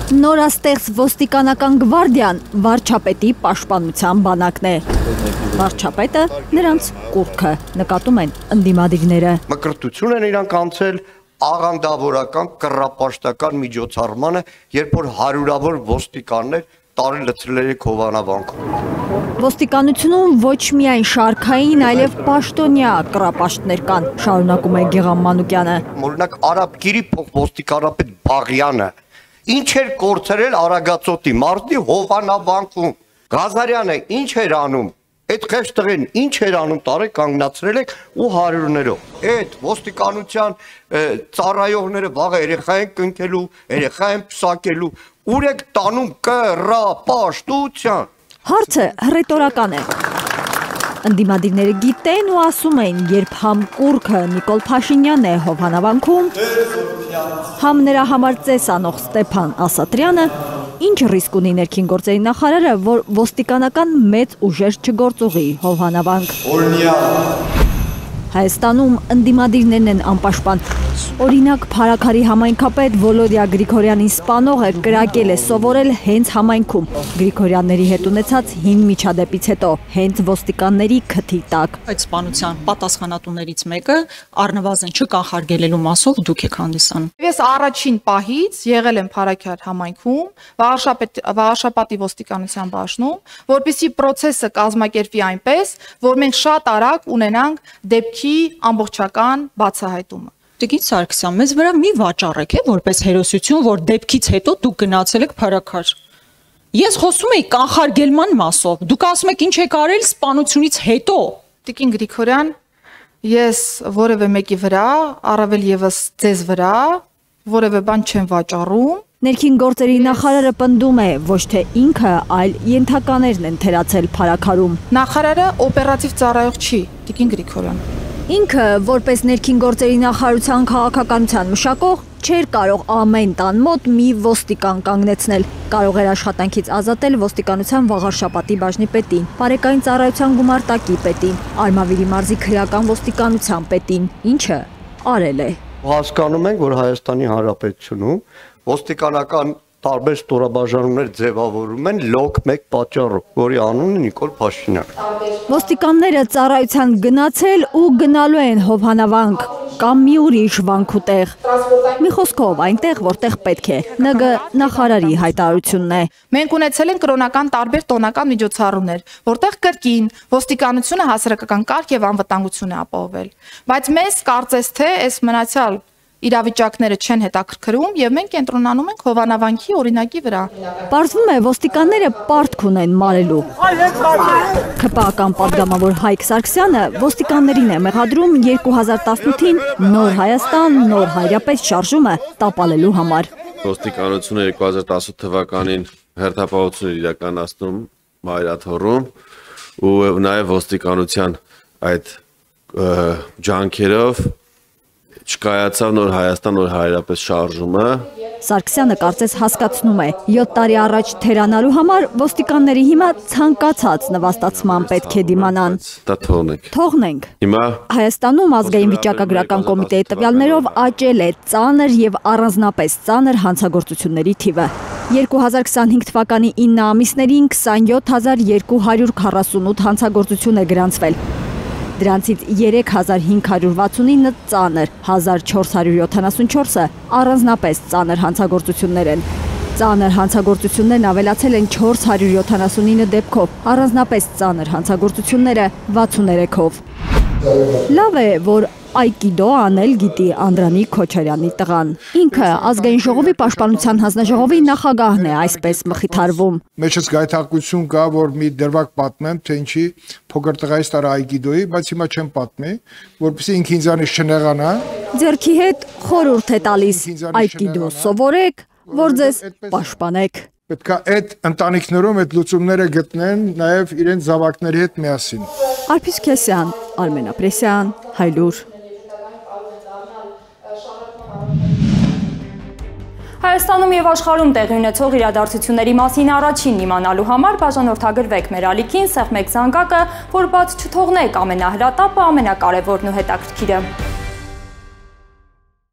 Նորաստեղծ ոստիկանական գվարդիան վարչապետի պաշտպանության բանակն է։ Վարչապետը նրանց կուռքը, նկատում են ընդդիմադիրները։ Մկրտություն են իրանք անցել աղանդավորական կռապաշտական միջոցառմանը, երբ որ հարյուրավոր ոստիկաններ տարի լցրել եք Հովանավանքում։ Ոստիկանությունում ոչ միայն շարքային, այլև պաշտոնյա կռապաշտներ կան, շարունակում է Գեղամ Մանուկյանը։ Օրինակ Արաբկիրի փոխոստիկանապետ Բաղյանը ինչ էր կորցրել Արագածոտի մարզի Հովանավանքում։ Ղազարյանը ինչ էր անում։ Այդ խեղճ տղեն ինչ էր անում, տարի կանգնացրել եք ու հարյուրներով։ Այդ ոստիկանության ծառայողները վաղը երեխա են կնքելու, երեխա են պսակելու, ուր եք տանում կռապաշտության։ Հարցը հռետորական է։ Ընդդիմադիրները գիտեն ու ասում են, երբ համ կուռքը Նիկոլ Փաշինյանն է Հովանավանքում, համ նրա համար ծես անող Ստեփան Ասատրյանը, ինչ ռիսկ ունի ներքին գործերի նախարարը, որ ոստիկանական մեծ ուժեր չգործուղի Հովանավանք։ Հայաստանում ընդդիմադիրներն են անպաշտպան։ Օրինակ Փարաքարի համայնքապետ Վոլոդիա Գրիգորյանին սպանողը կրակել է սովորել հենց համայնքում։ Գրիգորյանների հետ ունեցած հին միջադեպից հետո հենց ոստիկանների քթի տակ։ Այդ սպանության պատասխանատուներից մեկը առնվազն չկանխարգելելու մասով դուք եք հանդիսանում։ Ես առաջին պահից եղել եմ Փարաքար համայնքում, Վաղարշապատի ոստիկանության բաժնում, որպեսզի process-ը կազմակերպվի այնպես, որ մենք շատ արագ ունենանք դեպքի ամբողջական բացահայտումը։ Տիկին Սարգսյան, մեզ վրա մի վաճառեք է որպես հերոսություն, որ դեպքից հետո դուք գնացել եք Փարաքար։ Ես խոսում եի կանխարգելման մասով։ Դուք ասում եք ինչ եք արել սպանությունից հետո։ Տիկին Գրիգորյան, ես որևէ մեկի վրա, առավել եւս ձեզ վրա, որևէ բան չեմ վաճառում։ Ներքին գործերի նախարարը պնդում է, ոչ թե ինքը, այլ ենթականերն են թերացել Փարաքարում։ Նախարարը օպերատիվ ծառայող չի, Տիկին Գրիգորյան։ Ինքը, որպես ներքին գործերի նախարարության քաղաքականության մշակող, չէր կարող ամեն տան մոտ մի ոստիկան կանգնեցնել։ Կարող էր աշխատանքից ազատել ոստիկանության Վաղարշապատի բաժնի պետին, Պարեկային ծառայության գումարտակի պետին, Արմավիրի մարզի քրեական ոստիկանության պետին, ինչը արել է։ Հասկանում ենք, որ Հայաստանի Հանրապետությունում ոստիկանական տարբեր ստորաբաժանումներ ձևավորում են լոկ մեկ պատճառով, որի անունը Նիկոլ Փաշինյան։ Ոստիկանները ծառայության գնացել ու գնալու են Հովանավանք կամ մի ուրիշ վանքուտեղ։ Մի խոսքով այնտեղ, որտեղ պետք է։ ՆԳ նախարարի հայտարարությունն է։ Մենք ունեցել ենք կրոնական տարբեր տոնական միջոցառումներ, որտեղ կրկին ոստիկանությունը հասարակական կարգ եւ անվտանգություն է ապահովել։ Բայց մեզ կարծես թե այս մնացյալ իրավիճակները չեն հետաքրքրում եւ մենք կենտրոնանում ենք Հովանավանքի օրինակի վրա։ Պարզվում է ոստիկանները պարտք ունեն մարելու։ ՔՊԱ-ական падգամավոր Հայկ Սարգսյանը ոստիկաններին է մեղադրում 2018-ին Նոր Հայաստան, Նոր Հայրապետ շարժումը տապալելու համար։ Ոստիկանությունը 2018 թվականին հերթապահություն իրականացնում Մայրաթոռում ու նաեւ ոստիկանության այդ ջանքերով չկայացավ Նոր Հայաստան, Նոր Հայրապետ շարժումը։ Սարգսյանը կարծես հասկացնում է, 7 տարի առաջ թերանալու համար ոստիկանների հիմա ցանկացած նվաստացման պետք է դիմանան։ Դա թողնենք։ Թողնենք։ Հիմա Հայաստանում ազգային վիճակագրական կոմիտեի տվյալներով աճել է ծանր եւ առանձնապես ծանր հանցագործությունների թիվը։ 2025 թվականի 9 ամիսներին 27248 հանցագործություն է գրանցվել։ Դրանցից 3569 ծանր, 1474-ը առանձնապես ծանր հանցագործություններ են։ Ծանր հանցագործություններն ավելացել են 479 դեպքով, առանձնապես ծանր հանցագործությունները 63-ով։ Լավ է, որ այկիդո անել գիտի Անդրանիկ Քոչարյանի տղան։ Ինքը ազգային ժողովի պաշտպանության հանձնաժողովի նախագահն է այսպես մխիթարվում։ Մեջս գայթակղություն կա, որ մի դրվագ պատմեմ, թե ինչի փոքր տղայից տարա այկիդոյի, բայց հիմա չեմ պատմի, որպեսզի ինքը ինձանից չնեղանա։ Ձեռքի հետ խորհուրդ է տալիս այկիդո սովորեք, որ ձեզ պաշտպանեք։ Պետք է այդ ընտանիքներում այդ լուծումները գտնեն նաև իրենց զավակների հետ միասին։ Արփիս Քեսյան, Արմեն Ապրեսյան, Հայլուր։ Հայաստանում եւ աշխարհում տեղի ունեցող իրադարձությունների մասին առաջին իմանալու համար բաժանորդագրվեք մեր ալիքին, սեղմեք զանգակը, որ բաց չթողնեք ամենահրատապը, ամենակարևորն ու հետաքրքիրը։